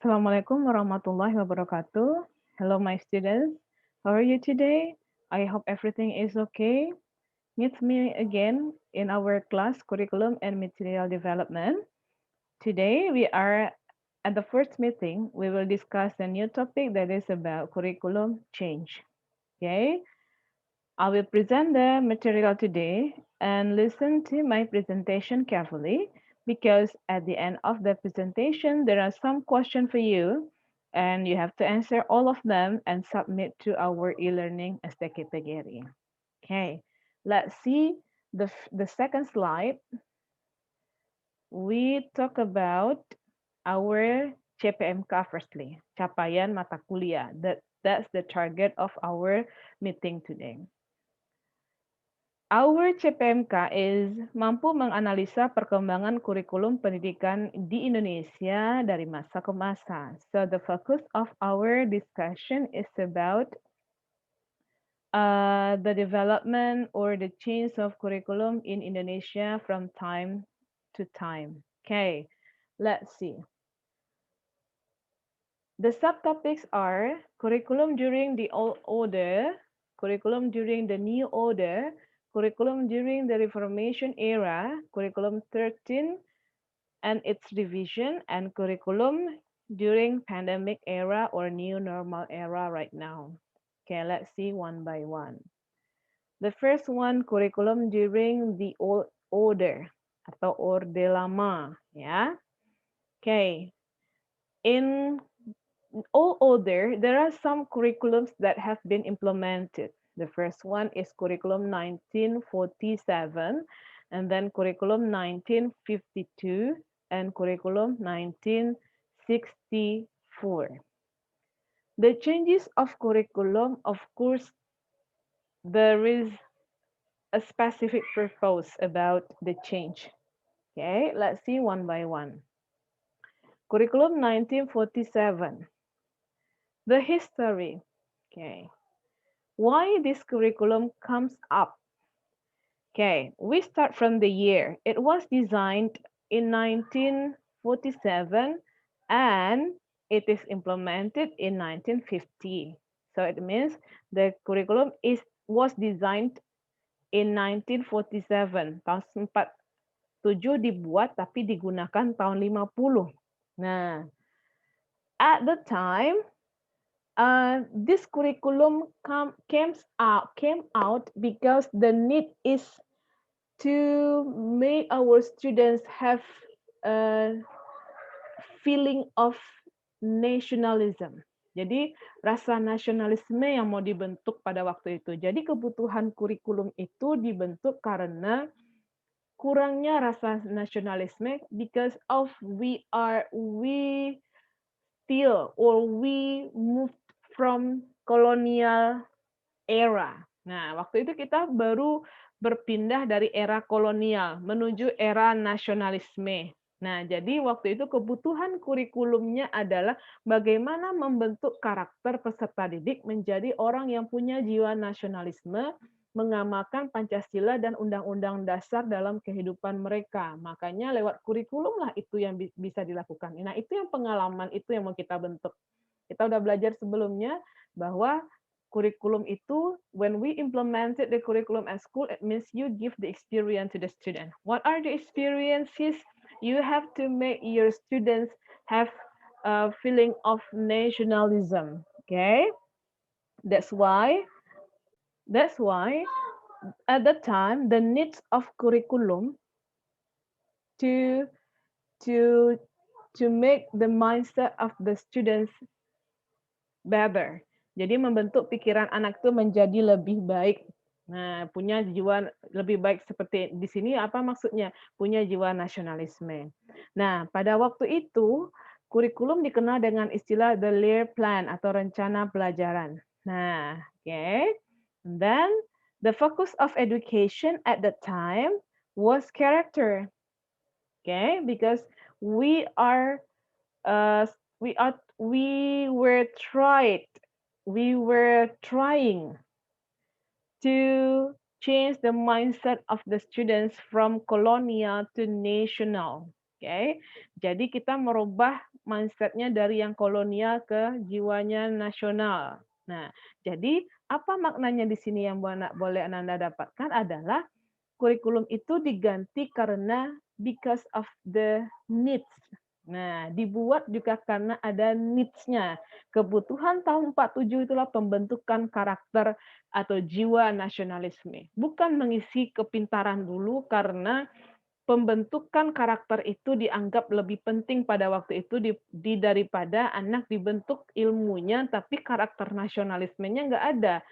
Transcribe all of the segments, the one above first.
Assalamualaikum warahmatullahi wabarakatuh. Hello, my students. How are you today? I hope everything is okay. Meet me again in our class Curriculum and Material Development. Today, we are at the first meeting. We will discuss a new topic that is about curriculum change. Okay, I will present the material today and listen to my presentation carefully because at the end of the presentation, there are some questions for you and you have to answer all of them and submit to our e-learning STKPGRI. Okay, let's see the second slide. We talk about our CPMK firstly, capaian mata kuliah. That's the target of our meeting today. Our CPMK is mampu menganalisa perkembangan kurikulum pendidikan di Indonesia dari masa ke masa. So the focus of our discussion is about the development or the change of curriculum in Indonesia from time to time. Okay, let's see. The subtopics are curriculum during the old order, curriculum during the new order, curriculum during the Reformation era, curriculum 13 and its revision, and curriculum during pandemic era or new normal era right now. Okay, let's see one by one. The first one, curriculum during the old order atau orde lama, ya. Okay, in all order, there are some curriculums that have been implemented. The first one is curriculum 1947, and then curriculum 1952, and curriculum 1964. The changes of curriculum, of course, there is a specific purpose about the change. Okay, let's see one by one. Curriculum 1947. The history. Okay. Why this curriculum comes up? Okay, we start from the year. It was designed in 1947 and it is implemented in 1950. So it means the curriculum was designed in 1947. Tahun 47 dibuat tapi digunakan tahun 50. Nah, at the time this curriculum came out because the need is to make our students have a feeling of nationalism. Jadi rasa nasionalisme yang mau dibentuk pada waktu itu. Jadi kebutuhan kurikulum itu dibentuk karena kurangnya rasa nasionalisme because of we still or we moved from colonial era. Nah, waktu itu kita baru berpindah dari era kolonial menuju era nasionalisme. Nah, jadi waktu itu kebutuhan kurikulumnya adalah bagaimana membentuk karakter peserta didik menjadi orang yang punya jiwa nasionalisme, mengamalkan Pancasila dan Undang-Undang Dasar dalam kehidupan mereka. Makanya lewat kurikulum lah itu yang bisa dilakukan. Nah, itu yang pengalaman itu yang mau kita bentuk. Kita udah belajar sebelumnya bahwa kurikulum itu, when we implemented the curriculum at school, it means you give the experience to the student. What are the experiences? You have to make your students have a feeling of nationalism. Okay, that's why at the time the needs of curriculum to to to make the mindset of the students better. Jadi membentuk pikiran anak itu menjadi lebih baik. Nah, punya jiwa lebih baik seperti di sini apa maksudnya? Punya jiwa nasionalisme. Nah, pada waktu itu kurikulum dikenal dengan istilah the Lear Plan atau rencana pelajaran. Nah, okay. And then the focus of education at that time was character. Okay, because we are uh, we were trying to change the mindset of the students from colonial to national. Oke, jadi kita merubah mindset-nya dari yang kolonial ke jiwanya nasional. Nah, jadi apa maknanya di sini yang boleh Ananda dapatkan adalah kurikulum itu diganti karena because of the needs. Nah, dibuat juga karena ada needs-nya. Kebutuhan tahun 47 itulah pembentukan karakter atau jiwa nasionalisme. Bukan mengisi kepintaran dulu karena pembentukan karakter itu dianggap lebih penting pada waktu itu daripada anak dibentuk ilmunya tapi karakter nasionalismenya nggak ada.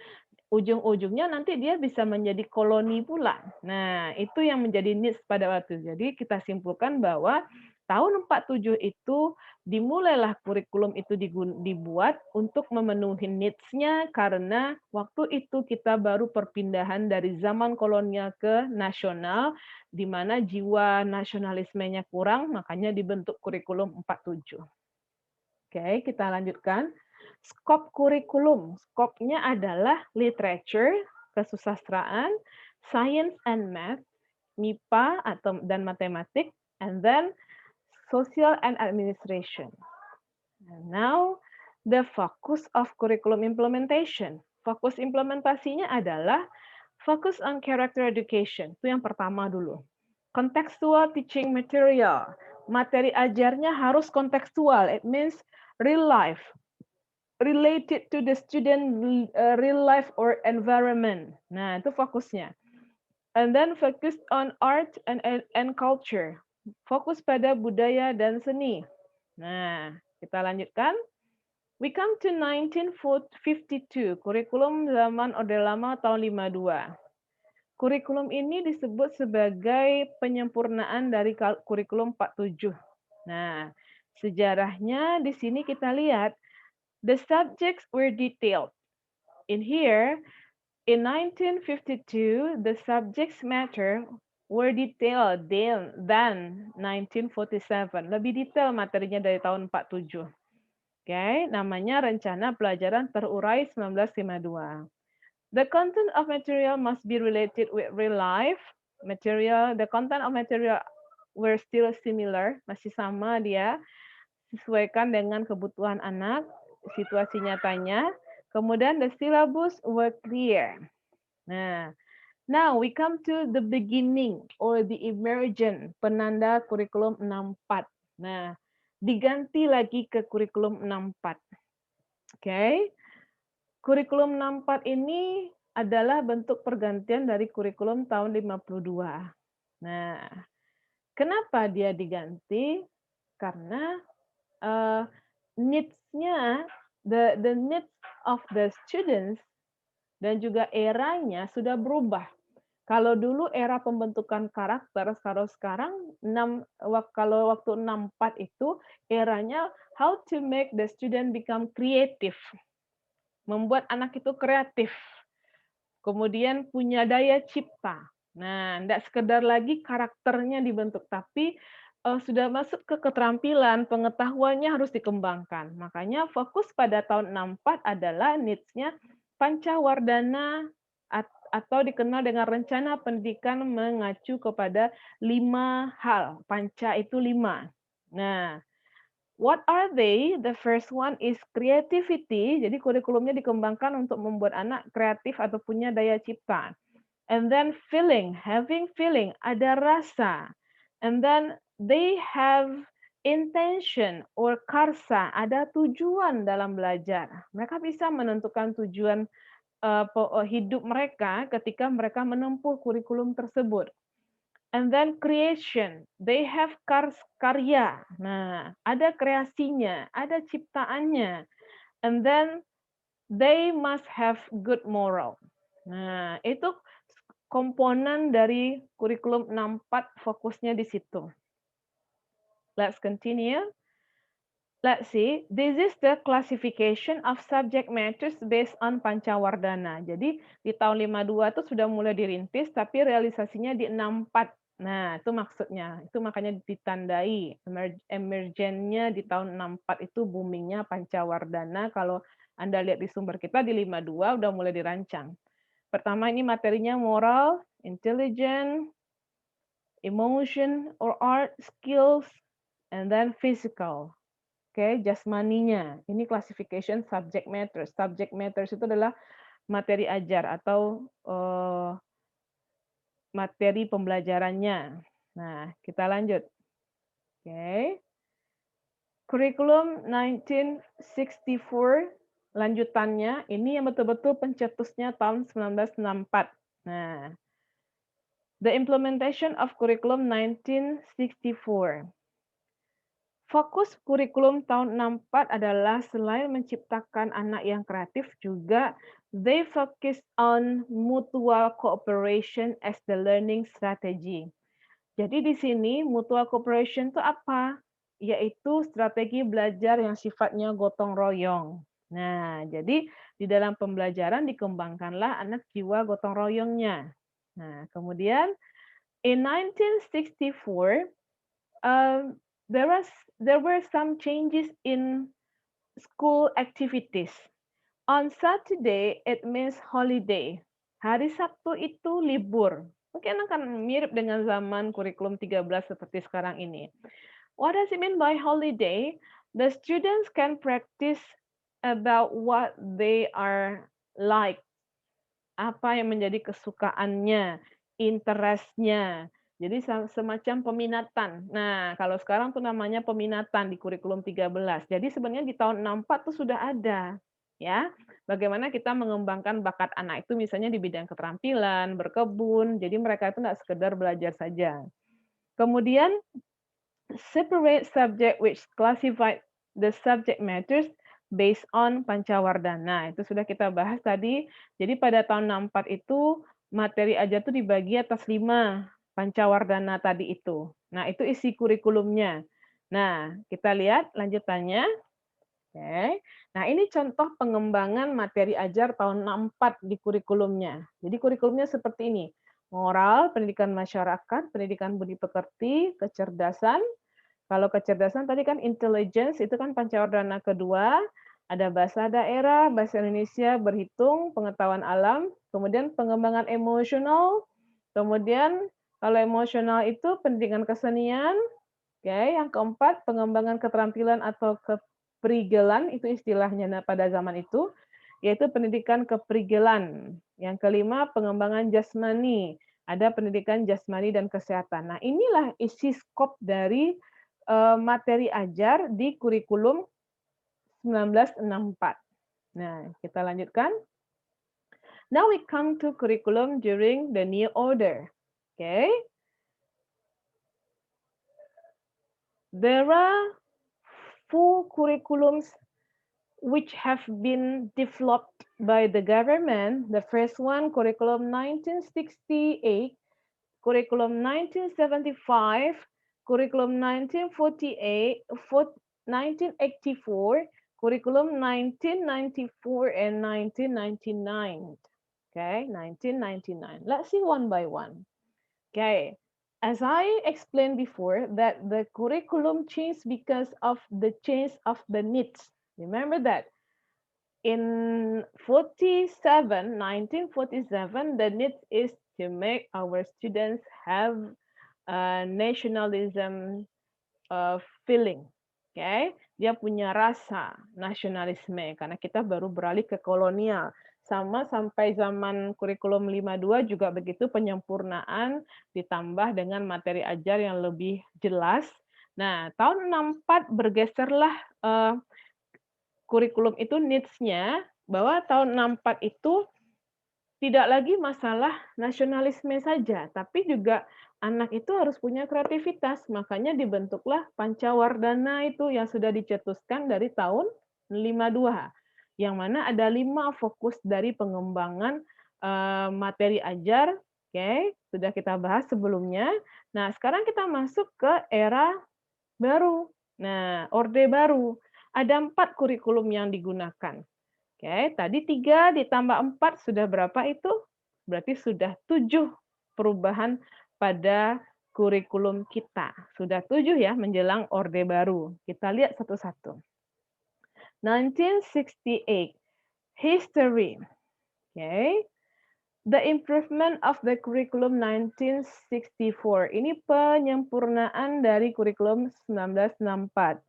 Ujung-ujungnya nanti dia bisa menjadi koloni pula. Nah, itu yang menjadi needs pada waktu. Jadi kita simpulkan bahwa tahun 47 itu dimulailah kurikulum itu dibuat untuk memenuhi needs-nya karena waktu itu kita baru perpindahan dari zaman kolonial ke nasional, di mana jiwa nasionalismenya kurang, makanya dibentuk kurikulum 47. Oke, kita lanjutkan. Skop kurikulum. Skopnya adalah literature, kesusastraan, science and math, MIPA dan matematik, and then social and administration. And now, the focus of curriculum implementation. Fokus implementasinya adalah focus on character education. Itu yang pertama dulu. Contextual teaching material. Materi ajarnya harus kontekstual. It means real life, related to the student real life or environment. Nah, itu fokusnya. And then focus on art and culture. Fokus pada budaya dan seni. Nah, kita lanjutkan. We come to 1952, kurikulum zaman Orde Lama tahun 52. Kurikulum ini disebut sebagai penyempurnaan dari kurikulum 47. Nah, sejarahnya di sini kita lihat the subjects were detailed. In here, in 1952, the subjects matter were detailed than 1947. Lebih detail materinya dari tahun 47. Oke, namanya Rencana Pelajaran Terurai 1952. The content of material must be related with real life. The content of material were still similar, masih sama dia, sesuaikan dengan kebutuhan anak, situasi nyatanya. Kemudian the syllabus were clear. Nah, now we come to the beginning or the emergent, penanda kurikulum 64. Nah, diganti lagi ke kurikulum 64. Oke. Kurikulum 64 ini adalah bentuk pergantian dari kurikulum tahun 52. Nah, kenapa dia diganti? Karena needs-nya, the needs of the students dan juga eranya sudah berubah. Kalau dulu era pembentukan karakter, kalau sekarang kalau waktu 64 itu eranya how to make the student become creative. Membuat anak itu kreatif. Kemudian punya daya cipta. Nah, tidak sekedar lagi karakternya dibentuk, tapi sudah masuk ke keterampilan, pengetahuannya harus dikembangkan. Makanya fokus pada tahun 64 adalah needs-nya Pancawardana atau dikenal dengan rencana pendidikan mengacu kepada 5 hal. Panca itu 5. Nah, what are they? The first one is creativity. Jadi kurikulumnya dikembangkan untuk membuat anak kreatif atau punya daya cipta. And then feeling, having feeling, ada rasa. And then they have intention or karsa, ada tujuan dalam belajar. Mereka bisa menentukan tujuan hidup mereka ketika mereka menempuh kurikulum tersebut. And then creation, they have karya. Nah, ada kreasinya, ada ciptaannya. And then they must have good moral. Nah, itu komponen dari kurikulum 64 fokusnya di situ. Let's continue. Let's see, this is the classification of subject matters based on Pancawardana. Jadi di tahun 52 itu sudah mulai dirintis, tapi realisasinya di 64. Nah, itu maksudnya. Itu makanya ditandai. Emergennya di tahun 64 itu boomingnya Pancawardana. Kalau Anda lihat di sumber kita di 52 udah mulai dirancang. Pertama ini materinya moral, intelligent, emotion or art, skills, and then physical. Oke, jasmaninya. Ini classification subject matters. Subject matters itu adalah materi ajar atau materi pembelajarannya. Nah, kita lanjut. Oke. Kurikulum 1964 lanjutannya ini yang betul-betul pencetusnya tahun 1964. Nah, the implementation of Curriculum 1964. Fokus kurikulum tahun 64 adalah selain menciptakan anak yang kreatif juga they focus on mutual cooperation as the learning strategy. Jadi di sini mutual cooperation itu apa? Yaitu strategi belajar yang sifatnya gotong royong. Nah, jadi di dalam pembelajaran dikembangkanlah anak jiwa gotong royongnya. Nah, kemudian in 1964 um, there were some changes in school activities. On Saturday, it means holiday. Hari Sabtu itu libur. Mungkin akan mirip dengan zaman kurikulum 13 seperti sekarang ini. What does it mean by holiday? The students can practice about what they are like. Apa yang menjadi kesukaannya, interest-nya. Jadi semacam peminatan. Nah, kalau sekarang tuh namanya peminatan di kurikulum 13. Jadi sebenarnya di tahun 64 tuh sudah ada, ya. Bagaimana kita mengembangkan bakat anak itu misalnya di bidang keterampilan, berkebun. Jadi mereka itu enggak sekedar belajar saja. Kemudian separate subject which classified the subject matters based on Pancawardhana. Itu sudah kita bahas tadi. Jadi pada tahun 64 itu materi ajar itu dibagi atas 5 Pancawardhana tadi itu. Nah, itu isi kurikulumnya. Nah, kita lihat lanjutannya. Oke. Nah, ini contoh pengembangan materi ajar tahun 64 di kurikulumnya. Jadi kurikulumnya seperti ini. Moral, pendidikan masyarakat, pendidikan budi pekerti, kecerdasan. Kalau kecerdasan tadi kan intelligence, itu kan Pancawardhana kedua. Ada bahasa daerah, bahasa Indonesia, berhitung, pengetahuan alam, kemudian pengembangan emosional, kemudian kalau emosional itu pendidikan kesenian, oke, yang keempat pengembangan keterampilan atau keprigelan, itu istilahnya pada zaman itu, yaitu pendidikan keprigelan. Yang kelima pengembangan jasmani, ada pendidikan jasmani dan kesehatan. Nah, inilah isi skop dari materi ajar di kurikulum 1964. Nah, kita lanjutkan. Now we come to curriculum during the new order. Okay. There are 4 curriculums which have been developed by the government. The first one, curriculum 1968, curriculum 1975, curriculum 1948, 1984, curriculum 1994, and 1999. Okay, 1999. Let's see one by one. Okay, as I explained before, that the curriculum changed because of the change of the needs. Remember that in 1947, the need is to make our students have a nationalism feeling. Okay, dia punya rasa nasionalisme karena kita baru beralih ke kolonial. Sama sampai zaman kurikulum 52 juga begitu, penyempurnaan ditambah dengan materi ajar yang lebih jelas. Nah, tahun 64 bergeserlah kurikulum itu needs-nya bahwa tahun 64 itu tidak lagi masalah nasionalisme saja, tapi juga anak itu harus punya kreativitas. Makanya dibentuklah Pancawardhana itu yang sudah dicetuskan dari tahun 52. Yang mana ada 5 fokus dari pengembangan materi ajar. Oke, sudah kita bahas sebelumnya. Nah, sekarang kita masuk ke era baru. Nah, orde baru. Ada 4 kurikulum yang digunakan. Oke, tadi 3 ditambah 4 sudah berapa itu? Berarti sudah 7 perubahan pada kurikulum kita. Sudah 7 ya menjelang orde baru. Kita lihat satu-satu. 1968, history. Okay. The improvement of the curriculum 1964. Ini penyempurnaan dari kurikulum 1964.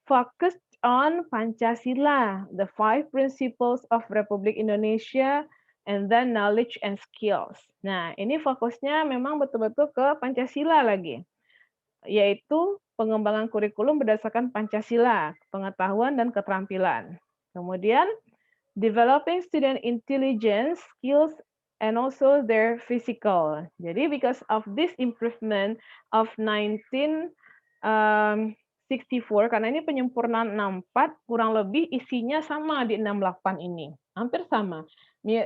Focused on Pancasila, the five principles of Republik Indonesia, and then knowledge and skills. Nah, ini fokusnya memang betul-betul ke Pancasila lagi, yaitu pengembangan kurikulum berdasarkan Pancasila, pengetahuan dan keterampilan. Kemudian, developing student intelligence, skills, and also their physical. Jadi because of this improvement of 1964, karena ini penyempurnaan 64, kurang lebih isinya sama di 68 ini. Hampir sama.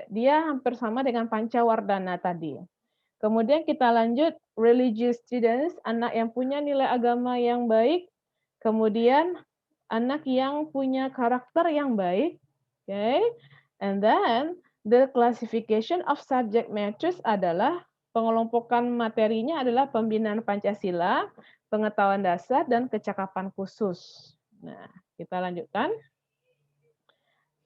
Dia hampir sama dengan Pancawardana tadi. Kemudian kita lanjut, religious students, anak yang punya nilai agama yang baik, kemudian anak yang punya karakter yang baik, okay? And then the classification of subject matters adalah pengelompokan materinya adalah pembinaan Pancasila, pengetahuan dasar, dan kecakapan khusus. Nah, kita lanjutkan.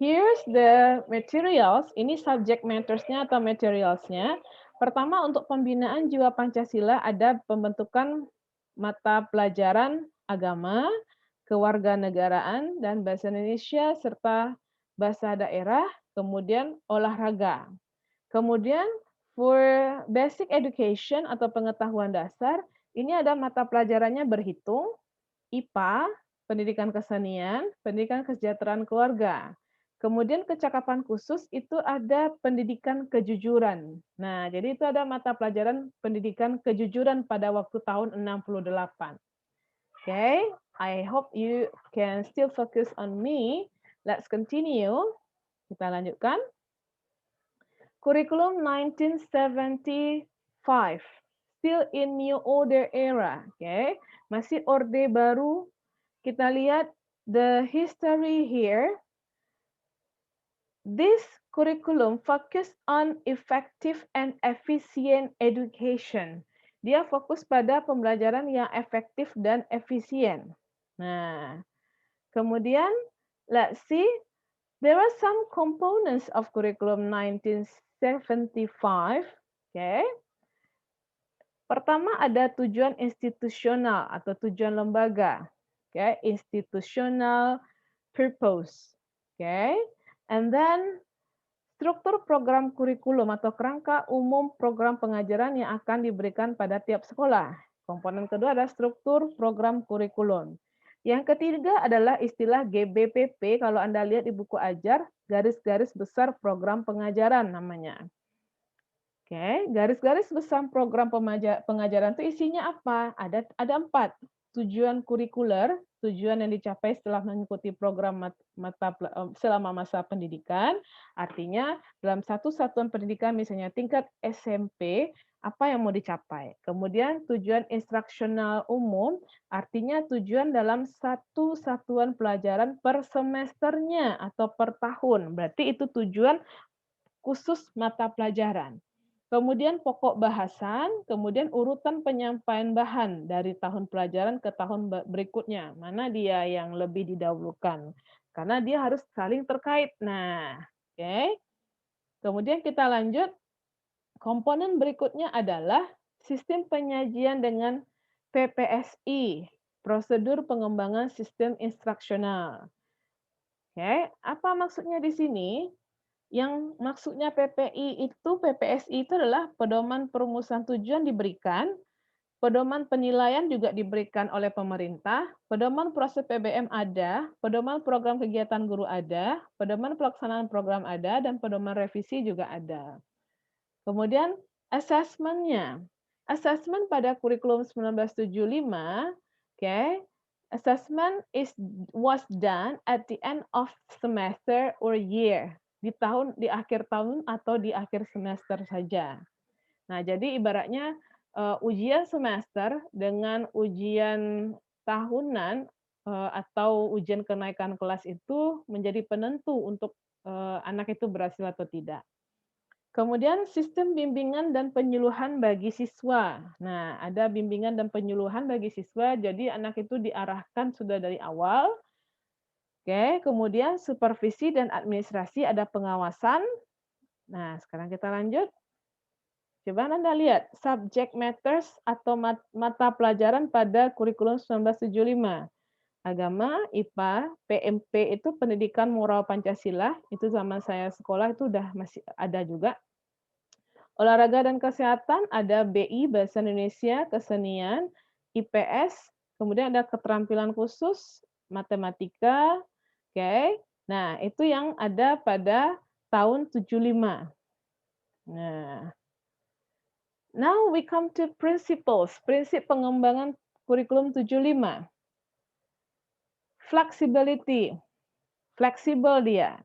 Here's the materials. Ini subject matters-nya atau materials-nya. Pertama, untuk pembinaan jiwa Pancasila ada pembentukan mata pelajaran agama, kewarganegaraan, dan bahasa Indonesia, serta bahasa daerah, kemudian olahraga. Kemudian, for basic education atau pengetahuan dasar, ini ada mata pelajarannya berhitung, IPA, pendidikan kesenian, pendidikan kesejahteraan keluarga. Kemudian kecakapan khusus itu ada pendidikan kejujuran. Nah, jadi itu ada mata pelajaran pendidikan kejujuran pada waktu tahun 68. Okay, I hope you can still focus on me. Let's continue. Kita lanjutkan. Curriculum 1975. Still in new order era. Okay, masih orde baru. Kita lihat the history here. This curriculum focus on effective and efficient education. Dia fokus pada pembelajaran yang efektif dan efisien. Nah, kemudian let's see, there are some components of curriculum 1975. Okay. Pertama ada tujuan institusional atau tujuan lembaga. Okay, institutional purpose. Okay. And then struktur program kurikulum atau kerangka umum program pengajaran yang akan diberikan pada tiap sekolah. Komponen kedua adalah struktur program kurikulum. Yang ketiga adalah istilah GBPP, kalau Anda lihat di buku ajar, garis-garis besar program pengajaran namanya. Oke, garis-garis besar program pengajaran itu isinya apa? Ada 4. Tujuan kurikuler, tujuan yang dicapai setelah mengikuti program selama masa pendidikan. Artinya dalam satu satuan pendidikan misalnya tingkat SMP, apa yang mau dicapai. Kemudian tujuan instruksional umum, artinya tujuan dalam satu satuan pelajaran per semesternya atau per tahun. Berarti itu tujuan khusus mata pelajaran. Kemudian pokok bahasan, kemudian urutan penyampaian bahan dari tahun pelajaran ke tahun berikutnya. Mana dia yang lebih didahulukan? Karena dia harus saling terkait. Nah, oke. Kemudian kita lanjut. Komponen berikutnya adalah sistem penyajian dengan PPSI, prosedur pengembangan sistem instruksional. Oke, apa maksudnya di sini? Yang maksudnya PPSI itu adalah pedoman perumusan tujuan diberikan, pedoman penilaian juga diberikan oleh pemerintah, pedoman proses PBM ada, pedoman program kegiatan guru ada, pedoman pelaksanaan program ada, dan pedoman revisi juga ada. Kemudian assessment-nya. Assessment pada kurikulum 1975, okay, assessment was done at the end of semester or year. Di akhir tahun atau di akhir semester saja. Nah, jadi ibaratnya ujian semester dengan ujian tahunan atau ujian kenaikan kelas itu menjadi penentu untuk anak itu berhasil atau tidak. Kemudian sistem bimbingan dan penyuluhan bagi siswa. Nah, ada bimbingan dan penyuluhan bagi siswa, jadi anak itu diarahkan sudah dari awal. Oke, kemudian supervisi dan administrasi, ada pengawasan, Nah, sekarang kita lanjut. Coba Anda lihat, subject matters atau mata pelajaran pada kurikulum 1975. Agama, IPA, PMP itu pendidikan moral Pancasila, itu zaman saya sekolah itu udah masih ada juga. Olahraga dan kesehatan ada BI, Bahasa Indonesia, Kesenian, IPS, kemudian ada keterampilan khusus, matematika, oke. Nah, itu yang ada pada tahun 75. Nah, now we come to principles, prinsip pengembangan kurikulum 75. Flexibility, fleksibel dia.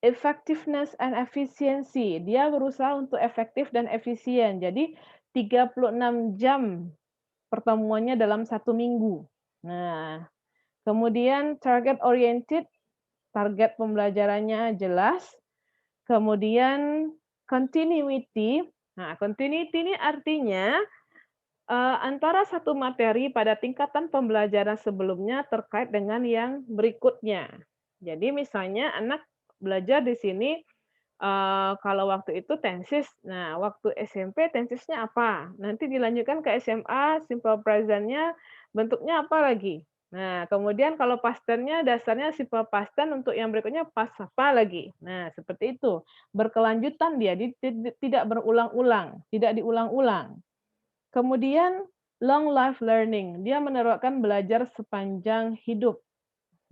Effectiveness and efficiency, dia berusaha untuk efektif dan efisien. Jadi 36 jam pertemuannya dalam 1 minggu. Nah, kemudian target oriented, target pembelajarannya jelas. Kemudian continuity. Nah, continuity ini artinya antara satu materi pada tingkatan pembelajaran sebelumnya terkait dengan yang berikutnya. Jadi misalnya anak belajar di sini, kalau waktu itu tenses, nah waktu SMP tensesnya apa, nanti dilanjutkan ke SMA simple present-nya bentuknya apa lagi. Nah, kemudian kalau past tense-nya dasarnya simple past tense, untuk yang berikutnya past apa lagi. Nah, seperti itu. Berkelanjutan dia, tidak berulang-ulang, tidak diulang-ulang. Kemudian long life learning, dia menerapkan belajar sepanjang hidup.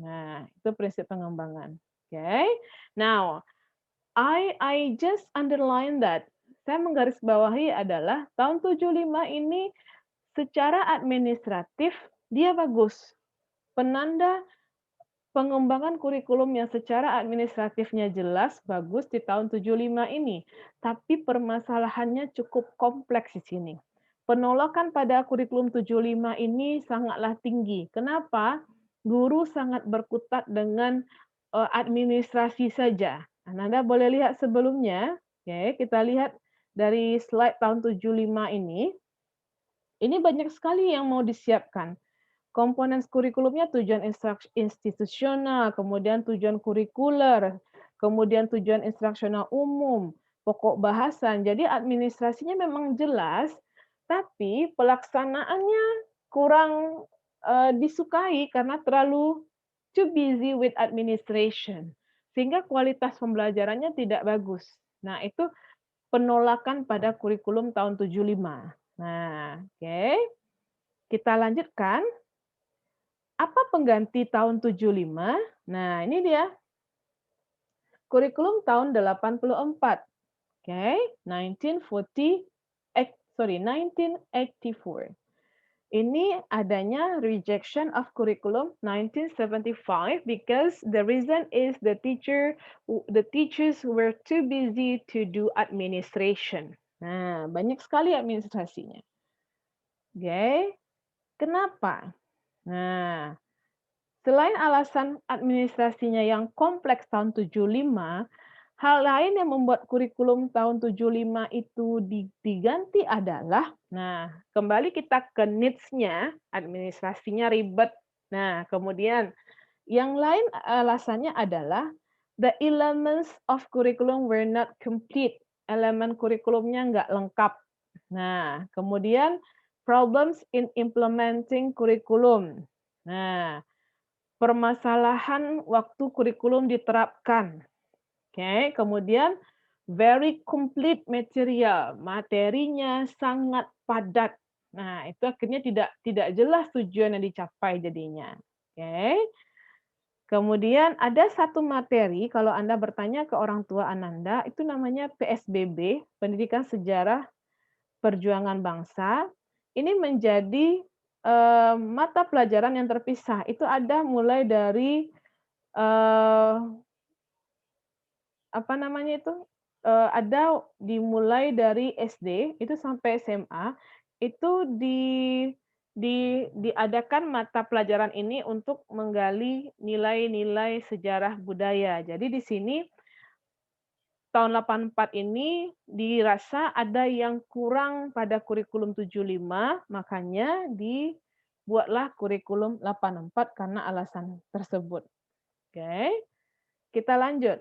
Nah, itu prinsip pengembangan. Okay. Now, I just underline that. Saya menggarisbawahi adalah tahun 75 ini secara administratif dia bagus. Penanda pengembangan kurikulum yang secara administratifnya jelas, bagus di tahun 75 ini. Tapi permasalahannya cukup kompleks di sini. Penolakan pada kurikulum 75 ini sangatlah tinggi. Kenapa? Guru sangat berkutat dengan administrasi saja. Nah, Anda boleh lihat sebelumnya, oke, kita lihat dari slide tahun 75 ini banyak sekali yang mau disiapkan. Komponen kurikulumnya tujuan institusional, kemudian tujuan kurikuler, kemudian tujuan instruksional umum, pokok bahasan. Jadi administrasinya memang jelas, tapi pelaksanaannya kurang disukai karena terlalu too busy with administration. Sehingga kualitas pembelajarannya tidak bagus. Nah, itu penolakan pada kurikulum tahun 75. Nah, oke. Kita lanjutkan. Apa pengganti tahun 75? Nah, ini dia. Kurikulum tahun 84. Oke, 1984. Ini adanya rejection of curriculum 1975 because the reason is the teachers were too busy to do administration. Nah, banyak sekali administrasinya. Oke. Kenapa? Nah, selain alasan administrasinya yang kompleks tahun 75, hal lain yang membuat kurikulum tahun 75 itu diganti adalah, nah, kembali kita ke needs-nya, administrasinya ribet. Nah, kemudian yang lain alasannya adalah the elements of curriculum were not complete. Elemen kurikulumnya nggak lengkap. Nah, kemudian problems in implementing curriculum. Nah, permasalahan waktu kurikulum diterapkan. Oke, kemudian very complete material, materinya sangat padat. Nah, itu akhirnya tidak jelas tujuan yang dicapai jadinya. Oke. Kemudian ada satu materi kalau Anda bertanya ke orang tua Ananda, itu namanya PSBB, Pendidikan Sejarah Perjuangan Bangsa. Ini menjadi mata pelajaran yang terpisah. Itu ada mulai dari apa namanya itu, ada dimulai dari SD itu sampai SMA, itu diadakan mata pelajaran ini untuk menggali nilai-nilai sejarah budaya. Jadi di sini tahun 84 ini dirasa ada yang kurang pada kurikulum 75, makanya dibuatlah kurikulum 84 karena alasan tersebut. Oke, kita lanjut.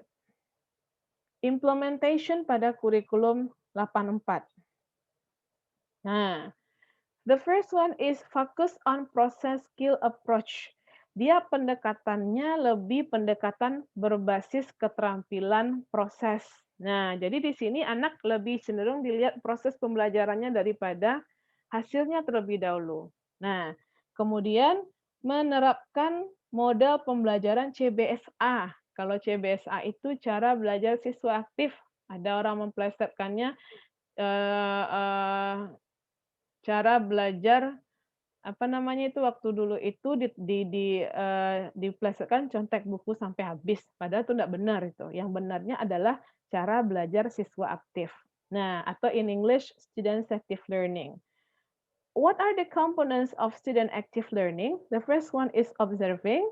Implementation pada kurikulum 84. Nah, the first one is focus on process skill approach. Dia pendekatannya lebih pendekatan berbasis keterampilan proses. Nah, jadi di sini anak lebih cenderung dilihat proses pembelajarannya daripada hasilnya terlebih dahulu. Nah, kemudian menerapkan model pembelajaran CBSA. Kalau CBSA itu cara belajar siswa aktif. Ada orang memplesetkannya eh, eh, cara belajar apa namanya itu waktu dulu itu diplesetkan contek buku sampai habis, padahal itu tidak benar itu. Yang benarnya adalah cara belajar siswa aktif. Nah, atau in English, student active learning. What are the components of student active learning? The first one is observing,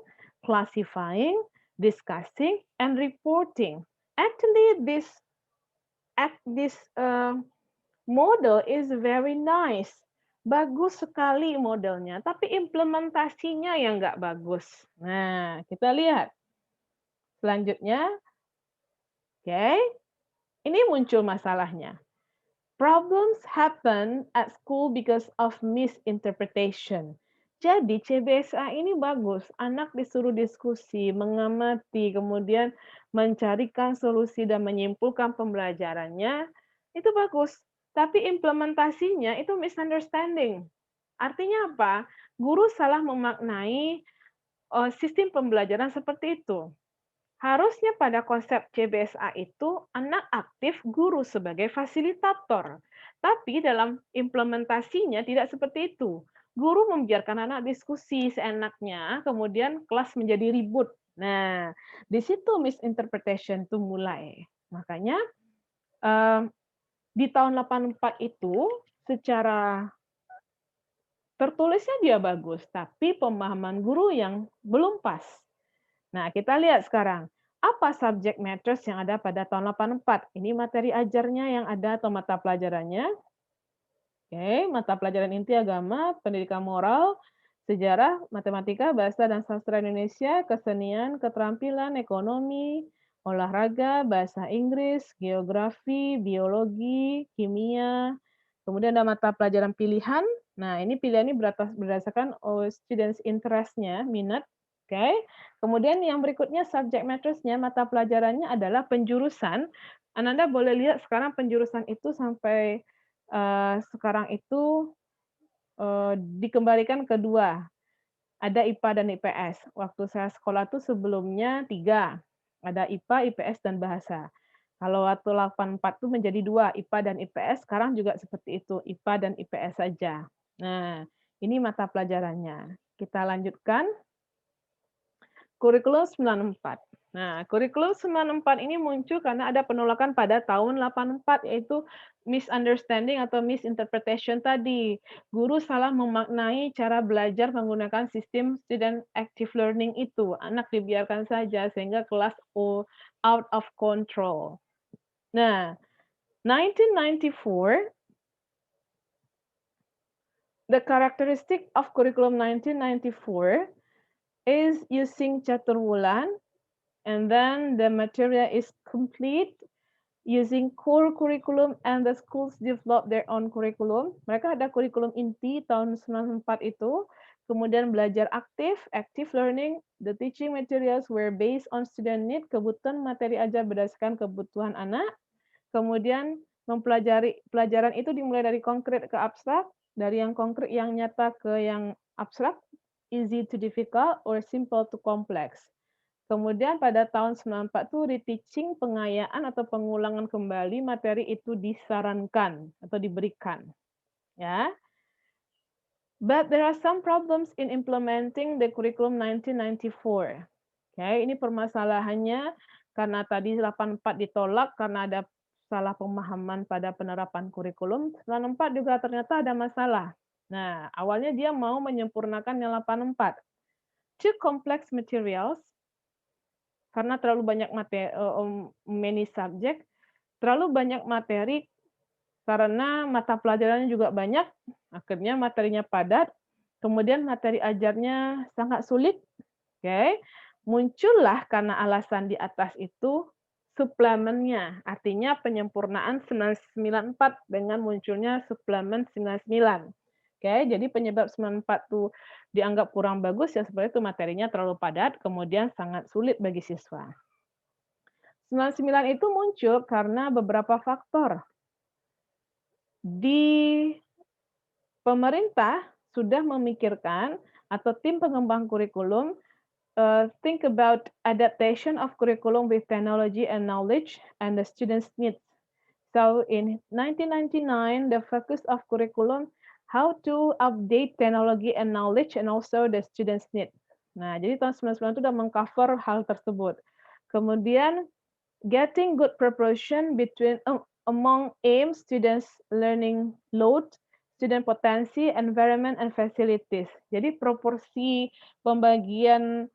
classifying, discussing, and reporting. Actually, this model is very nice. Bagus sekali modelnya, tapi implementasinya yang nggak bagus. Nah, kita lihat. Selanjutnya, oke, ini muncul masalahnya. Problems happen at school because of misinterpretation. Jadi CBSA ini bagus, anak disuruh diskusi, mengamati, kemudian mencarikan solusi dan menyimpulkan pembelajarannya, itu bagus. Tapi implementasinya itu misunderstanding. Artinya apa? Guru salah memaknai sistem pembelajaran seperti itu. Harusnya pada konsep CBSA itu anak aktif, guru sebagai fasilitator. Tapi dalam implementasinya tidak seperti itu. Guru membiarkan anak diskusi seenaknya, kemudian kelas menjadi ribut. Nah, di situ misinterpretation itu mulai. Makanya di tahun 84 itu secara tertulisnya dia bagus, tapi pemahaman guru yang belum pas. Nah, kita lihat sekarang, apa subject matters yang ada pada tahun 84? Ini materi ajarnya yang ada atau mata pelajarannya. Oke, mata pelajaran inti agama, pendidikan moral, sejarah, matematika, bahasa dan sastra Indonesia, kesenian, keterampilan, ekonomi, olahraga, bahasa Inggris, geografi, biologi, kimia. Kemudian ada mata pelajaran pilihan. Nah, ini pilihan ini berdasarkan students interest-nya, minat. Oke. Kemudian yang berikutnya subject matters-nya, mata pelajarannya adalah penjurusan. Ananda boleh lihat sekarang penjurusan itu sampai sekarang itu dikembalikan ke 2, ada IPA dan IPS. Waktu saya sekolah tuh sebelumnya 3, ada IPA, IPS, dan bahasa. Kalau waktu 84 tuh menjadi 2, IPA dan IPS, sekarang juga seperti itu, IPA dan IPS saja. Nah, ini mata pelajarannya. Kita lanjutkan. Kurikulum 94. Nah, kurikulum 94 ini muncul karena ada penolakan pada tahun 84, yaitu misunderstanding atau misinterpretation tadi. Guru salah memaknai cara belajar menggunakan sistem student active learning itu. Anak dibiarkan saja sehingga kelas out of control. Nah, 1994, the characteristic of curriculum 1994 is using catur bulan. And then the material is complete using core curriculum and the schools develop their own curriculum. Mereka ada kurikulum inti tahun 94 itu. Kemudian belajar aktif, active learning. The teaching materials were based on student need, kebutuhan materi ajar berdasarkan kebutuhan anak. Kemudian mempelajari pelajaran itu dimulai dari konkret ke abstrak, dari yang konkret yang nyata ke yang abstrak, easy to difficult or simple to complex. Kemudian pada tahun 94 tuh reteaching, pengayaan atau pengulangan kembali materi itu disarankan atau diberikan. Ya. But there are some problems in implementing the curriculum 1994. Oke, ini permasalahannya karena tadi 84 ditolak karena ada salah pemahaman pada penerapan kurikulum. 94 juga ternyata ada masalah. Nah, awalnya dia mau menyempurnakan yang 84. Too complex materials, karena terlalu banyak many subject, terlalu banyak materi karena mata pelajarannya juga banyak, akhirnya materinya padat, kemudian materi ajarnya sangat sulit. Oke. Muncullah karena alasan di atas itu suplemennya, artinya penyempurnaan 994 dengan munculnya suplemen 99. Oke, jadi penyebab 94 tuh dianggap kurang bagus ya sebenarnya itu materinya terlalu padat, kemudian sangat sulit bagi siswa. 99 itu muncul karena beberapa faktor. Di pemerintah sudah memikirkan atau tim pengembang kurikulum think about adaptation of curriculum with technology and knowledge and the students' needs. So in 1999, the focus of curriculum how to update technology and knowledge and also the students' need. Nah, jadi tahun 99 itu sudah mengcover hal tersebut. Kemudian getting good proportion between among aim students learning load, student potensi, environment and facilities. Jadi proporsi pembagian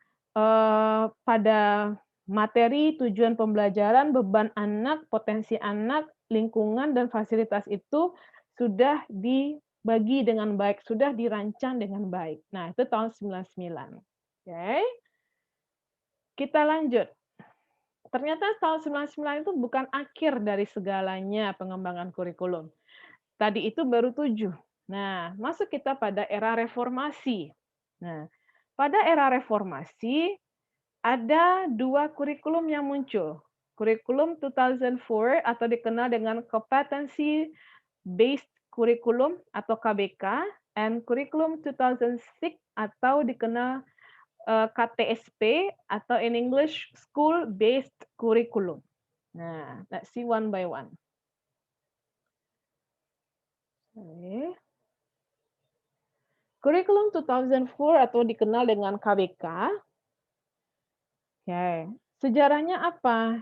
pada materi, tujuan pembelajaran, beban anak, potensi anak, lingkungan dan fasilitas itu sudah dibagi dengan baik, sudah dirancang dengan baik. Nah, itu tahun 99. Oke. Kita lanjut. Ternyata tahun 99 itu bukan akhir dari segalanya pengembangan kurikulum. Tadi itu baru 7. Nah, masuk kita pada era reformasi. Nah, pada era reformasi ada 2 kurikulum yang muncul. Kurikulum 2004 atau dikenal dengan Competency Based Curriculum atau KBK, and Kurikulum 2006 atau dikenal KTSP atau in English School Based Curriculum. Nah, let's see one by one. Oke. Kurikulum 2004 atau dikenal dengan KBK. Oke, sejarahnya apa?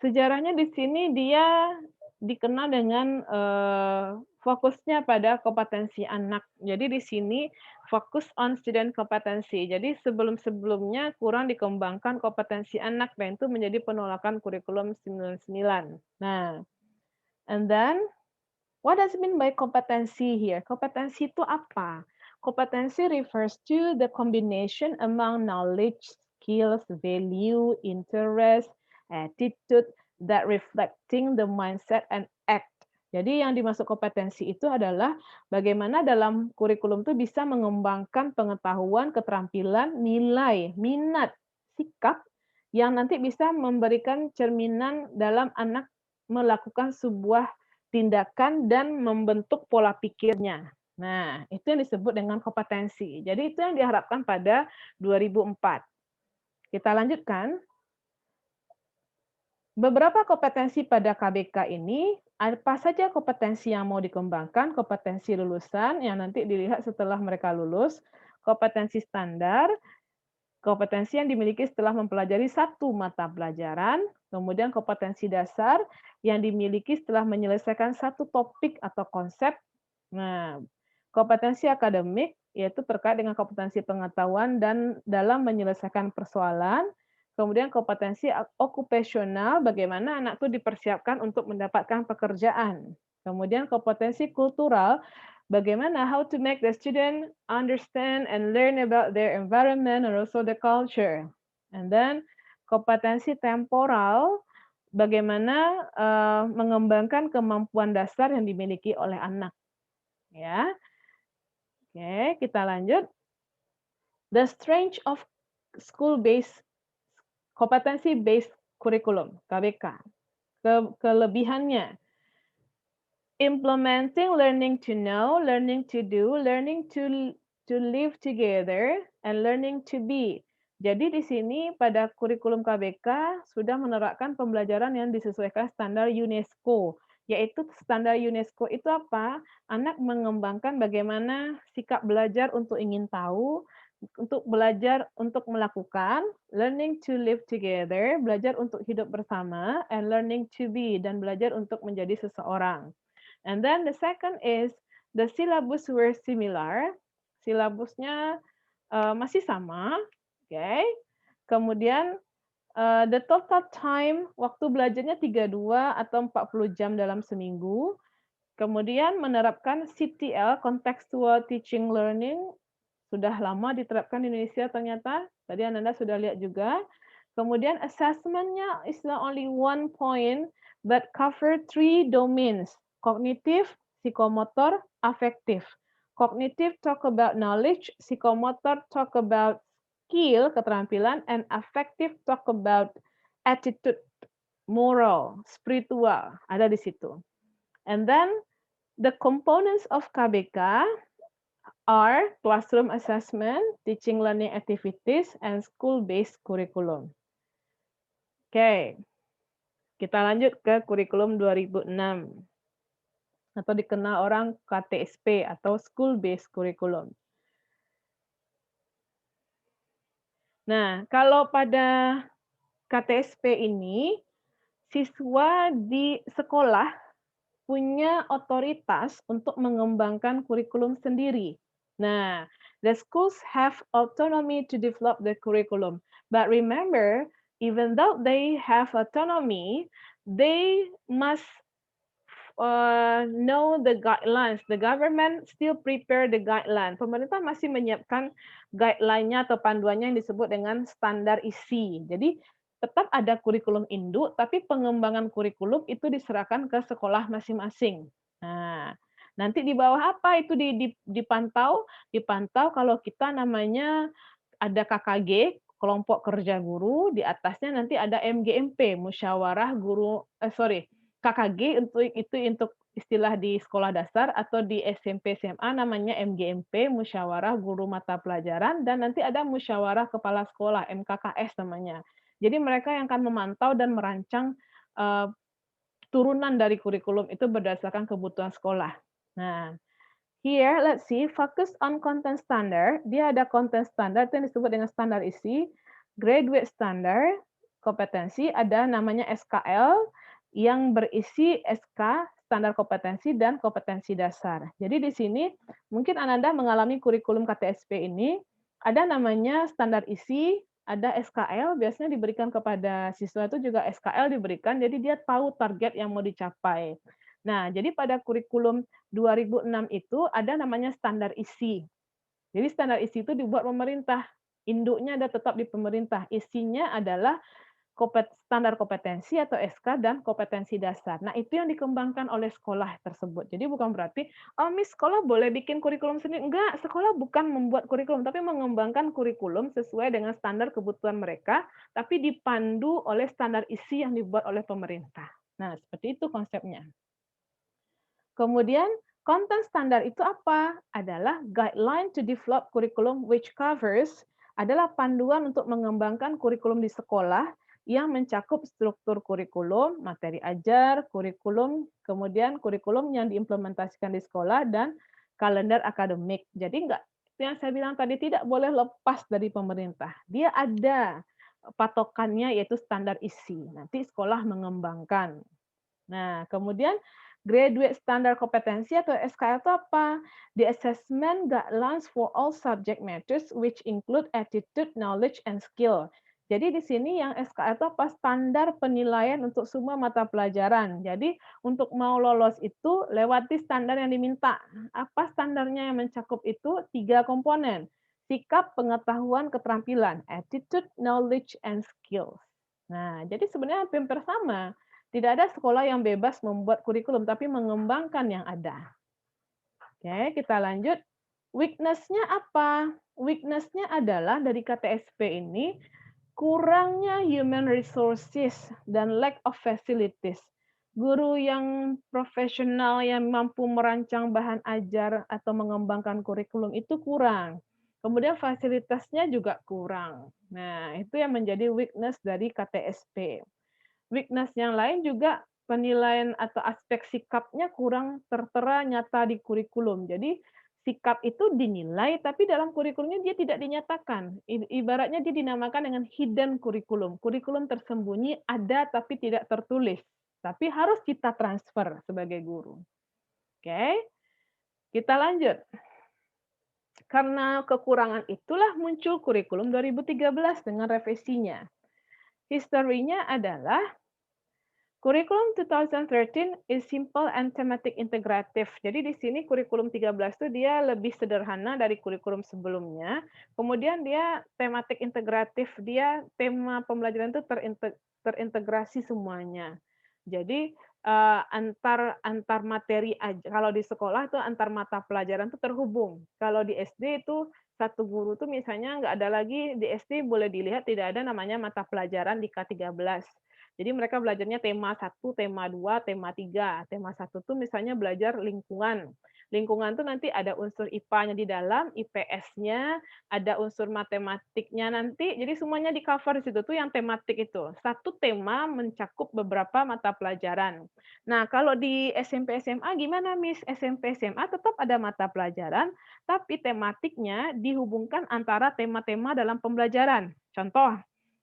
Sejarahnya di sini dia dikenal dengan fokusnya pada kompetensi anak. Jadi di sini fokus on student kompetensi. Jadi sebelum-sebelumnya kurang dikembangkan kompetensi anak dan itu menjadi penolakan kurikulum 99. Nah, and then what does it mean by kompetensi here? Kompetensi itu apa? Kompetensi refers to the combination among knowledge, skills, value, interest, attitude that reflecting the mindset and act. Jadi yang dimaksud kompetensi itu adalah bagaimana dalam kurikulum itu bisa mengembangkan pengetahuan, keterampilan, nilai, minat, sikap yang nanti bisa memberikan cerminan dalam anak melakukan sebuah tindakan dan membentuk pola pikirnya. Nah, itu yang disebut dengan kompetensi. Jadi itu yang diharapkan pada 2004. Kita lanjutkan. Beberapa kompetensi pada KBK ini, apa saja kompetensi yang mau dikembangkan, kompetensi lulusan yang nanti dilihat setelah mereka lulus, kompetensi standar, kompetensi yang dimiliki setelah mempelajari satu mata pelajaran, kemudian kompetensi dasar yang dimiliki setelah menyelesaikan satu topik atau konsep. Nah, kompetensi akademik yaitu terkait dengan kompetensi pengetahuan dan dalam menyelesaikan persoalan. Kemudian kompetensi okupasional, bagaimana anak itu dipersiapkan untuk mendapatkan pekerjaan. Kemudian kompetensi kultural, bagaimana how to make the student understand and learn about their environment and also the culture. And then kompetensi temporal, bagaimana mengembangkan kemampuan dasar yang dimiliki oleh anak. Ya. Oke, kita lanjut. The strength of school-based competency-based curriculum, KBK. Kelebihannya, implementing learning to know, learning to do, learning to live together, and learning to be. Jadi di sini pada kurikulum KBK sudah menerapkan pembelajaran yang disesuaikan standar UNESCO. Yaitu standar UNESCO itu apa? Anak mengembangkan bagaimana sikap belajar untuk ingin tahu, untuk belajar untuk melakukan, learning to live together, belajar untuk hidup bersama, and learning to be, dan belajar untuk menjadi seseorang. And then the second is the syllabus were similar. Silabusnya masih sama, okay. Kemudian the total time waktu belajarnya 32 atau 40 jam dalam seminggu. Kemudian menerapkan CTL, contextual teaching learning, sudah lama diterapkan di Indonesia ternyata. Tadi Ananda sudah lihat juga. Kemudian assessment-nya is not only one point, but cover 3 domains, kognitif, psikomotor, affektif. Kognitif talk about knowledge, psikomotor talk about skill, keterampilan, and affective talk about attitude, moral, spiritual, ada di situ. And then the components of KBK are classroom assessment, teaching learning activities, and school-based curriculum. Oke, kita lanjut ke kurikulum 2006 atau dikenal orang KTSP atau School Based Curriculum. Nah, kalau pada KTSP ini, siswa di sekolah punya otoritas untuk mengembangkan kurikulum sendiri. Nah, the schools have autonomy to develop the curriculum. But remember, even though they have autonomy, they must know the guidelines. The government still prepare the guideline. Pemerintah masih menyiapkan guideline-nya atau panduannya yang disebut dengan standar isi. Jadi tetap ada kurikulum induk, tapi pengembangan kurikulum itu diserahkan ke sekolah masing-masing. Nah, nanti di bawah apa itu dipantau? Dipantau kalau kita namanya ada KKG, kelompok kerja guru, di atasnya nanti ada MGMP, musyawarah guru, KKG untuk istilah di sekolah dasar atau di SMP SMA namanya MGMP, musyawarah guru mata pelajaran, dan nanti ada musyawarah kepala sekolah, MKKS namanya. Jadi mereka yang akan memantau dan merancang turunan dari kurikulum itu berdasarkan kebutuhan sekolah. Nah, here, let's see, focus on content standard. Dia ada content standard yang disebut dengan standar isi, graduate standard, kompetensi, ada namanya SKL yang berisi SK, standar kompetensi, dan kompetensi dasar. Jadi di sini mungkin Ananda mengalami kurikulum KTSP ini, ada namanya standar isi, ada SKL, biasanya diberikan kepada siswa itu juga SKL diberikan, jadi dia tahu target yang mau dicapai. Nah, jadi pada kurikulum 2006 itu ada namanya standar isi. Jadi standar isi itu dibuat pemerintah. Induknya ada tetap di pemerintah. Isinya adalah standar kompetensi atau SK dan kompetensi dasar. Nah, itu yang dikembangkan oleh sekolah tersebut. Jadi bukan berarti, oh Miss, sekolah boleh bikin kurikulum sendiri. Enggak, sekolah bukan membuat kurikulum, tapi mengembangkan kurikulum sesuai dengan standar kebutuhan mereka, tapi dipandu oleh standar isi yang dibuat oleh pemerintah. Nah, seperti itu konsepnya. Kemudian content standar itu apa? Adalah guideline to develop curriculum which covers, adalah panduan untuk mengembangkan kurikulum di sekolah yang mencakup struktur kurikulum, materi ajar, kurikulum, kemudian kurikulum yang diimplementasikan di sekolah, dan kalender akademik. Jadi enggak, yang saya bilang tadi, tidak boleh lepas dari pemerintah. Dia ada patokannya yaitu standar isi. Nanti sekolah mengembangkan. Nah, kemudian graduate standar kompetensi atau SKL itu apa? The assessment guidelines for all subject matters which include attitude, knowledge, and skill. Jadi di sini yang SKL itu apa? Standar penilaian untuk semua mata pelajaran. Jadi untuk mau lolos itu lewati standar yang diminta. Apa standarnya yang mencakup itu? 3 komponen. Sikap, pengetahuan, keterampilan. Attitude, knowledge, and skills. Nah, jadi sebenarnya hampir sama. Tidak ada sekolah yang bebas membuat kurikulum, tapi mengembangkan yang ada. Oke, kita lanjut. Weakness-nya apa? Weakness-nya adalah dari KTSP ini, kurangnya human resources dan lack of facilities. Guru yang profesional yang mampu merancang bahan ajar atau mengembangkan kurikulum itu kurang. Kemudian fasilitasnya juga kurang. Nah, itu yang menjadi weakness dari KTSP. Weakness yang lain juga penilaian atau aspek sikapnya kurang tertera nyata di kurikulum. Jadi sikap itu dinilai, tapi dalam kurikulumnya dia tidak dinyatakan. Ibaratnya dia dinamakan dengan hidden kurikulum. Kurikulum tersembunyi ada tapi tidak tertulis. Tapi harus kita transfer sebagai guru. Oke, kita lanjut. Karena kekurangan itulah muncul kurikulum 2013 dengan revisinya. Historinya adalah Kurikulum 2013 is simple and thematic integrative. Jadi di sini kurikulum 13 tuh dia lebih sederhana dari kurikulum sebelumnya. Kemudian dia tematik integratif, dia tema pembelajaran itu terintegrasi semuanya. Jadi antar antar materi aja. Kalau di sekolah tuh antar mata pelajaran tuh terhubung. Kalau di SD itu satu guru tuh misalnya nggak ada lagi di SD boleh dilihat tidak ada namanya mata pelajaran di K13. Jadi mereka belajarnya tema 1, tema 2, tema 3. Tema 1 tuh misalnya belajar lingkungan. Lingkungan tuh nanti ada unsur IPA-nya di dalam, IPS-nya, ada unsur matematiknya nanti, jadi semuanya di-cover di situ tuh yang tematik itu. Satu tema mencakup beberapa mata pelajaran. Nah, kalau di SMP SMA gimana, Miss? SMP SMA tetap ada mata pelajaran, tapi tematiknya dihubungkan antara tema-tema dalam pembelajaran. Contoh,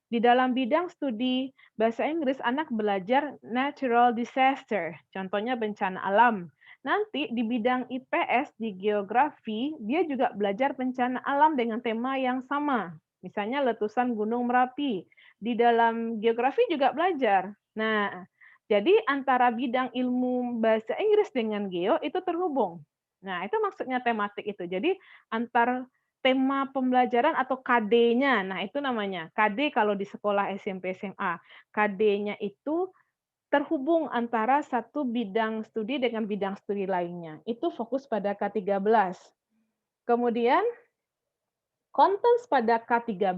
di dalam bidang studi bahasa Inggris, anak belajar natural disaster, contohnya bencana alam. Nanti di bidang IPS, di geografi, dia juga belajar bencana alam dengan tema yang sama. Misalnya letusan Gunung Merapi. Di dalam geografi juga belajar. Nah, jadi antara bidang ilmu bahasa Inggris dengan geo itu terhubung. Nah, itu maksudnya tematik itu. Jadi antar tema pembelajaran atau KD-nya. Nah, itu namanya. KD kalau di sekolah SMP, SMA. KD-nya itu terhubung antara satu bidang studi dengan bidang studi lainnya. Itu fokus pada K13. Kemudian, contents pada K13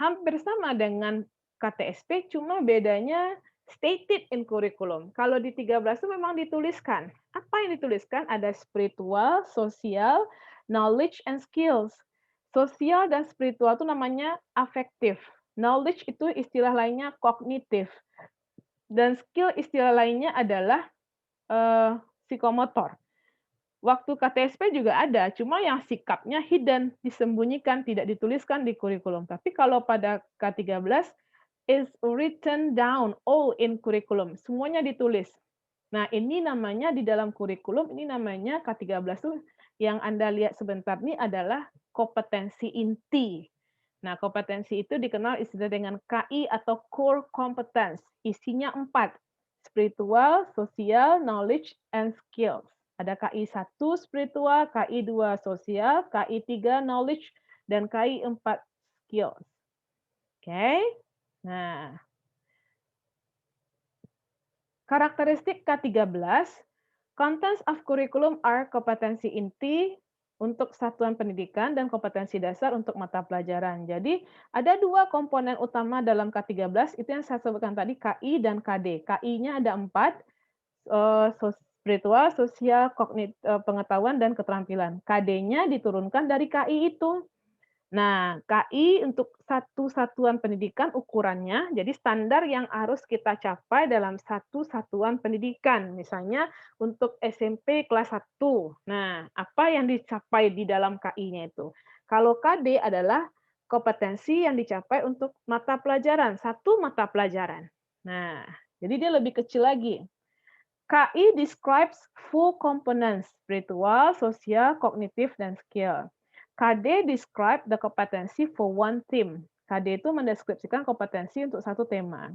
hampir sama dengan KTSP, cuma bedanya stated in curriculum. Kalau di 13 itu memang dituliskan. Apa yang dituliskan? Ada spiritual, sosial, knowledge, and skills. Sosial dan spiritual itu namanya afektif. Knowledge itu istilah lainnya kognitif. Dan skill istilah lainnya adalah psikomotor. Waktu KTSP juga ada, cuma yang sikapnya hidden, disembunyikan, tidak dituliskan di kurikulum. Tapi kalau pada K13 is written down all in curriculum, semuanya ditulis. Nah, ini namanya di dalam kurikulum, ini namanya K13 tuh yang Anda lihat sebentar ini adalah kompetensi inti. Nah, kompetensi itu dikenal istilah dengan KI atau core competence. Isinya 4, spiritual, sosial, knowledge, and skills. Ada KI 1 spiritual, KI 2 sosial, KI 3 knowledge, dan KI 4 skills. Oke. Nah, karakteristik K13, contents of curriculum are kompetensi inti untuk satuan pendidikan dan kompetensi dasar untuk mata pelajaran. Jadi, ada 2 komponen utama dalam K13, itu yang saya sebutkan tadi, KI dan KD. KI-nya ada 4, spiritual, sosial, pengetahuan, dan keterampilan. KD-nya diturunkan dari KI itu. Nah, KI untuk satu satuan pendidikan ukurannya, jadi standar yang harus kita capai dalam satu satuan pendidikan. Misalnya untuk SMP kelas 1. Nah, apa yang dicapai di dalam KI-nya itu? Kalau KD adalah kompetensi yang dicapai untuk mata pelajaran, satu mata pelajaran. Nah, jadi dia lebih kecil lagi. KI describes full components, spiritual, sosial, kognitif, dan skill. KD describe the competency for one theme. KD itu mendeskripsikan kompetensi untuk satu tema.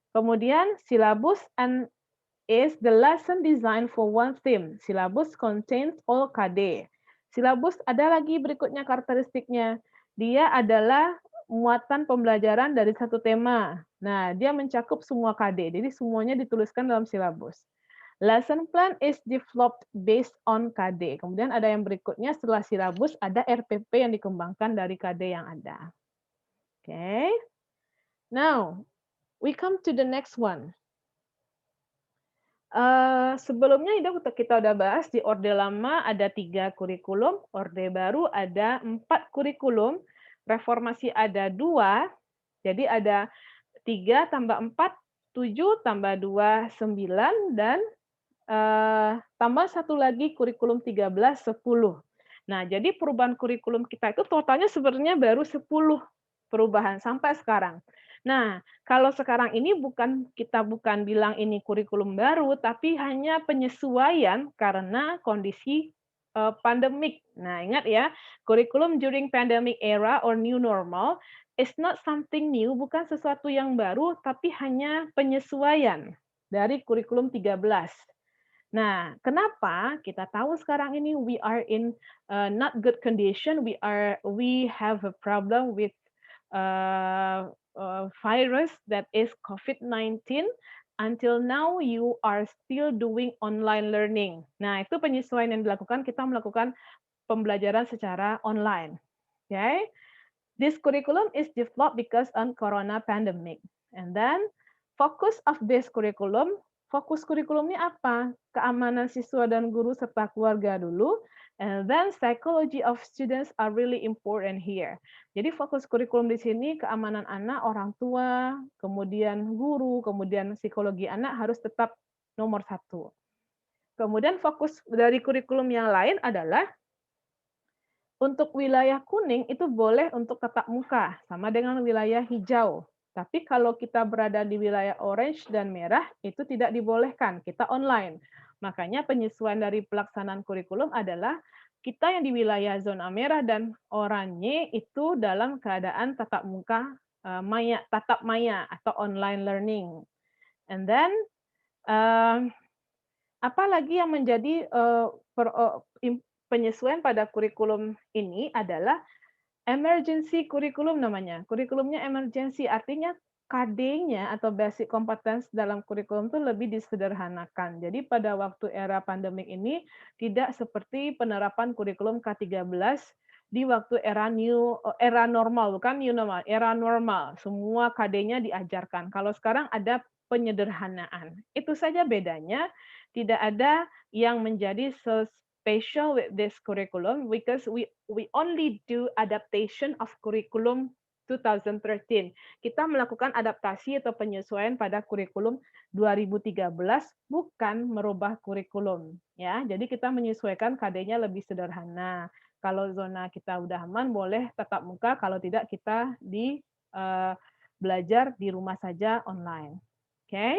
Kemudian, syllabus and is the lesson design for one theme. Syllabus contains all KD. Syllabus ada lagi berikutnya karakteristiknya. Dia adalah muatan pembelajaran dari satu tema. Nah, dia mencakup semua KD. Jadi semuanya dituliskan dalam syllabus. Lesson plan is developed based on KD. Kemudian ada yang berikutnya setelah silabus ada RPP yang dikembangkan dari KD yang ada. Okay. Now, we come to the next one. Sebelumnya itu kita udah bahas di Orde Lama ada 3 kurikulum, Orde Baru ada 4 kurikulum, Reformasi ada 2, jadi ada 3 tambah 4, 7 tambah 2, 9, dan tambah satu lagi kurikulum 13, 10. Nah, jadi perubahan kurikulum kita itu totalnya sebenarnya baru 10 perubahan sampai sekarang. Nah, kalau sekarang ini kita bukan bilang ini kurikulum baru, tapi hanya penyesuaian karena kondisi pandemik. Nah, ingat ya, kurikulum during pandemic era or new normal it's not something new, bukan sesuatu yang baru, tapi hanya penyesuaian dari kurikulum 13. Nah, kenapa kita tahu sekarang ini we are in not good condition, we have a problem with virus that is COVID-19. Until now, you are still doing online learning. Nah, itu penyesuaian yang dilakukan. Kita melakukan pembelajaran secara online. Okay? This curriculum is developed because on corona pandemic. And then focus of this curriculum, fokus kurikulumnya apa? Keamanan siswa dan guru serta keluarga dulu. And then psychology of students are really important here. Jadi fokus kurikulum di sini keamanan anak, orang tua, kemudian guru, kemudian psikologi anak harus tetap nomor satu. Kemudian fokus dari kurikulum yang lain adalah untuk wilayah kuning itu boleh untuk tatap muka, sama dengan wilayah hijau. Tapi kalau kita berada di wilayah orange dan merah, itu tidak dibolehkan, kita online. Makanya penyesuaian dari pelaksanaan kurikulum adalah kita yang di wilayah zona merah dan oranye itu dalam keadaan tatap muka, tatap maya atau online learning. And then, apa lagi yang menjadi penyesuaian pada kurikulum ini adalah emergency kurikulum namanya. Kurikulumnya emergency, artinya KD-nya atau basic competence dalam kurikulum itu lebih disederhanakan. Jadi pada waktu era pandemik ini tidak seperti penerapan kurikulum K13 di waktu era normal, bukan new normal, era normal. Semua KD-nya diajarkan. Kalau sekarang ada penyederhanaan. Itu saja bedanya. Tidak ada yang menjadi special with this curriculum because we only do adaptation of curriculum 2013. Kita melakukan adaptasi atau penyesuaian pada kurikulum 2013, bukan merubah kurikulum. Ya, jadi kita menyesuaikan KD-nya lebih sederhana. Kalau zona kita udah aman, boleh tatap muka. Kalau tidak, kita belajar di rumah saja online. Okay?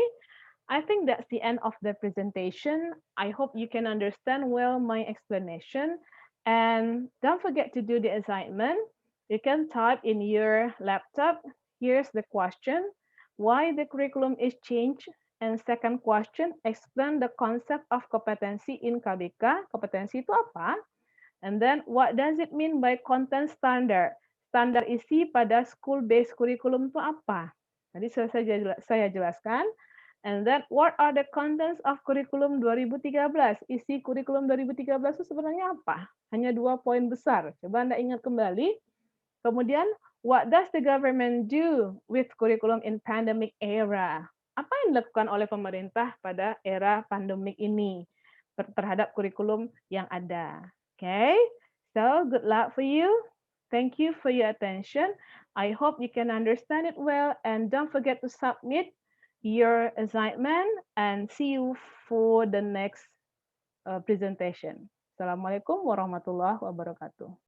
I think that's the end of the presentation. I hope you can understand well my explanation. And don't forget to do the assignment. You can type in your laptop. Here's the question. Why the curriculum is changed? And second question, explain the concept of kompetensi in KBK. Kompetensi itu apa? And then what does it mean by content standard? Standar isi pada school-based curriculum itu apa? Tadi saya jelaskan. And then what are the contents of kurikulum 2013? Isi kurikulum 2013 itu sebenarnya apa? Hanya 2 poin besar. Coba Anda ingat kembali. Kemudian, what does the government do with curriculum in pandemic era? Apa yang dilakukan oleh pemerintah pada era pandemik ini terhadap kurikulum yang ada? Okay, so good luck for you. Thank you for your attention. I hope you can understand it well, and don't forget to submit your assignment, and see you for the next presentation. Assalamualaikum warahmatullahi wabarakatuh.